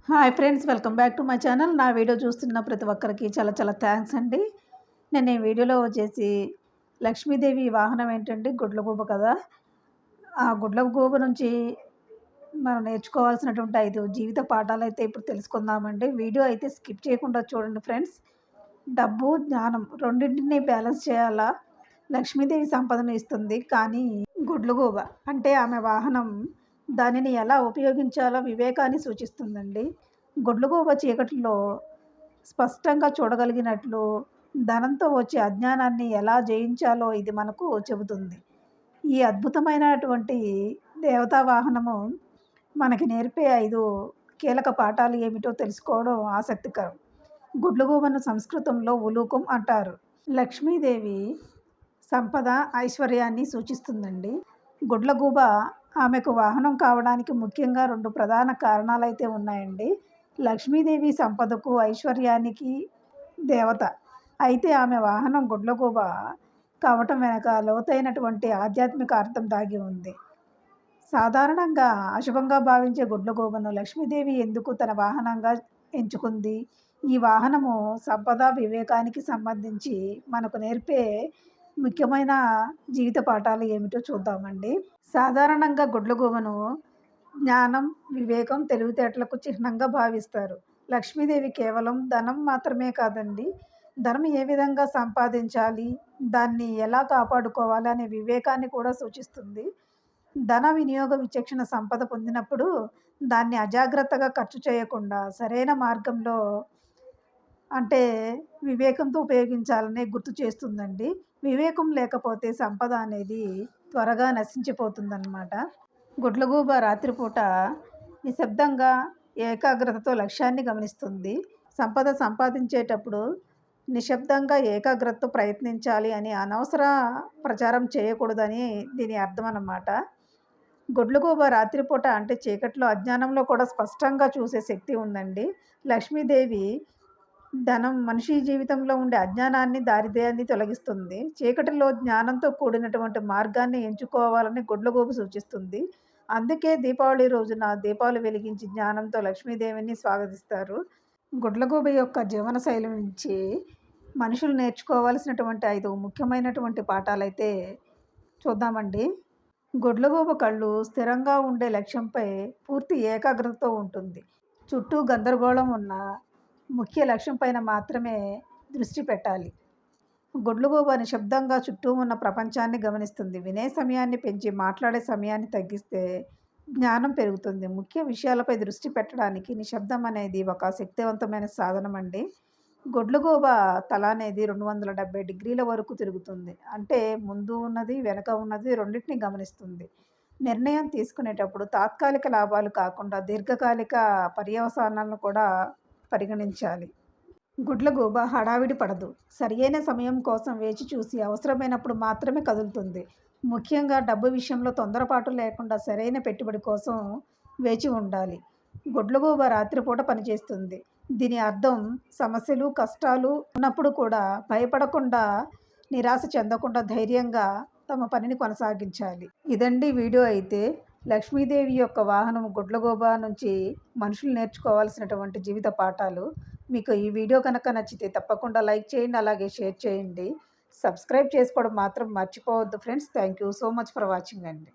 Hi friends, welcome back to my channel. నా video చూస్తున్న ప్రతి ఒక్కరికి చాలా చాలా థ్యాంక్స్ అండి. నేను ఈ వీడియోలో వచ్చేసి లక్ష్మీదేవి వాహనం ఏంటంటే గుడ్లగూబ కదా. ఆ గుడ్లగూబ నుంచి మనం నేర్చుకోవాల్సినటువంటి 5 జీవిత పాఠాలైతే ఇప్పుడు తెలుసుకుందామండి. వీడియో అయితే స్కిప్ చేయకుండా చూడండి ఫ్రెండ్స్. డబ్బు, జ్ఞానం రెండింటిని బ్యాలెన్స్ చేయాలా? లక్ష్మీదేవి సంపదను ఇస్తుంది. కానీ గుడ్లగూబ అంటే ఆమె వాహనం దానిని ఎలా ఉపయోగించాలో వివేకాన్ని సూచిస్తుందండి. గుడ్లగూబ చీకటిలో స్పష్టంగా చూడగలిగినట్లు ధనంతో వచ్చే అజ్ఞానాన్ని ఎలా జయించాలో ఇది మనకు చెబుతుంది. ఈ అద్భుతమైనటువంటి దేవతా వాహనము మనకి నేర్పే 5 కీలక పాఠాలు ఏమిటో తెలుసుకోవడం ఆసక్తికరం. గుడ్లగూబను సంస్కృతంలో ఉలూకం అంటారు. లక్ష్మీదేవి సంపద, ఐశ్వర్యాన్ని సూచిస్తుందండి. గుడ్లగూబ ఆమెకు వాహనం కావడానికి ముఖ్యంగా 2 ప్రధాన కారణాలైతే ఉన్నాయండి. లక్ష్మీదేవి సంపదకు, ఐశ్వర్యానికి దేవత. అయితే ఆమె వాహనం గుడ్లగూబ కావటం వెనక లోతైనటువంటి ఆధ్యాత్మిక అర్థం దాగి ఉంది. సాధారణంగా అశుభంగా భావించే గుడ్లగూబను లక్ష్మీదేవి ఎందుకు తన వాహనంగా ఎంచుకుంది? ఈ వాహనము సంపద, వివేకానికి సంబంధించి మనకు నేర్పే ముఖ్యమైన జీవిత పాఠాలు ఏమిటో చూద్దామండి. సాధారణంగా గుడ్లగూబను జ్ఞానం, వివేకం, తెలివితేటలకు చిహ్నంగా భావిస్తారు. లక్ష్మీదేవి కేవలం ధనం మాత్రమే కాదండి. ధనం ఏ విధంగా సంపాదించాలి, దాన్ని ఎలా కాపాడుకోవాలి అనే వివేకాన్ని కూడా సూచిస్తుంది. ధన వినియోగ విచక్షణ సంపద పొందినప్పుడు దాన్ని అజాగ్రత్తగా ఖర్చు చేయకుండా సరైన మార్గంలో అంటే వివేకంతో ఉపయోగించాలని గుర్తు చేస్తుందండి. వివేకం లేకపోతే సంపద అనేది త్వరగా నశించిపోతుందన్నమాట. గుడ్లగూబ రాత్రిపూట నిశ్శబ్దంగా ఏకాగ్రతతో లక్ష్యాన్ని గమనిస్తుంది. సంపద సంపాదించేటప్పుడు నిశ్శబ్దంగా ఏకాగ్రతతో ప్రయత్నించాలి అని అనవసర ప్రచారం చేయకూడదని దీని అర్థం అన్నమాట. గుడ్లగూబ రాత్రిపూట అంటే చీకట్లో, అజ్ఞానంలో కూడా స్పష్టంగా చూసే శక్తి ఉందండి. లక్ష్మీదేవి ధనం మనిషి జీవితంలో ఉండే అజ్ఞానాన్ని, దారిద్ర్యాన్ని తొలగిస్తుంది. చీకటిలో జ్ఞానంతో కూడినటువంటి మార్గాన్ని ఎంచుకోవాలని గుడ్లగూబ సూచిస్తుంది. అందుకే దీపావళి రోజున దీపాలు వెలిగించి జ్ఞానంతో లక్ష్మీదేవిని స్వాగతిస్తారు. గుడ్లగూబ యొక్క జీవనశైలి నుంచి మనుషులు నేర్చుకోవాల్సినటువంటి 5 ముఖ్యమైనటువంటి పాఠాలైతే చూద్దామండి. గుడ్లగూబ కళ్ళు స్థిరంగా ఉండే లక్ష్యంపై పూర్తి ఏకాగ్రతతో ఉంటుంది. చుట్టూ గందరగోళం ఉన్న ముఖ్య లక్ష్యం పైన మాత్రమే దృష్టి పెట్టాలి. గుడ్లగూబ నిశ్శబ్దంగా చుట్టూ ఉన్న ప్రపంచాన్ని గమనిస్తుంది. వినే సమయాన్ని పెంచి మాట్లాడే సమయాన్ని తగ్గిస్తే జ్ఞానం పెరుగుతుంది. ముఖ్య విషయాలపై దృష్టి పెట్టడానికి నిశ్శబ్దం అనేది ఒక శక్తివంతమైన సాధనం అండి. గుడ్లగూబ తల అనేది 270 డిగ్రీల వరకు తిరుగుతుంది. అంటే ముందు ఉన్నది, వెనక ఉన్నది రెండింటిని గమనిస్తుంది. నిర్ణయం తీసుకునేటప్పుడు తాత్కాలిక లాభాలు కాకుండా దీర్ఘకాలిక పర్యవసానాలను కూడా పరిగణించాలి. గుడ్లగూబ హడావిడి పడదు. సరియైన సమయం కోసం వేచి చూసి అవసరమైనప్పుడు మాత్రమే కదులుతుంది. ముఖ్యంగా డబ్బు విషయంలో తొందరపాటు లేకుండా సరైన పెట్టుబడి కోసం వేచి ఉండాలి. గుడ్లగూబ రాత్రిపూట పనిచేస్తుంది. దీని అర్థం సమస్యలు, కష్టాలు ఉన్నప్పుడు కూడా భయపడకుండా, నిరాశ చెందకుండా ధైర్యంగా తమ పనిని కొనసాగించాలి. ఇదండి వీడియో అయితే. లక్ష్మీదేవి యొక్క వాహనం గుడ్లగూబ నుంచి మనుషులు నేర్చుకోవాల్సినటువంటి జీవిత పాఠాలు. మీకు ఈ వీడియో కనుక నచ్చితే తప్పకుండా లైక్ చేయండి, అలాగే షేర్ చేయండి. సబ్స్క్రైబ్ చేసుకోవడం మాత్రం మర్చిపోవద్దు friends. Thank you so much for watching అండి.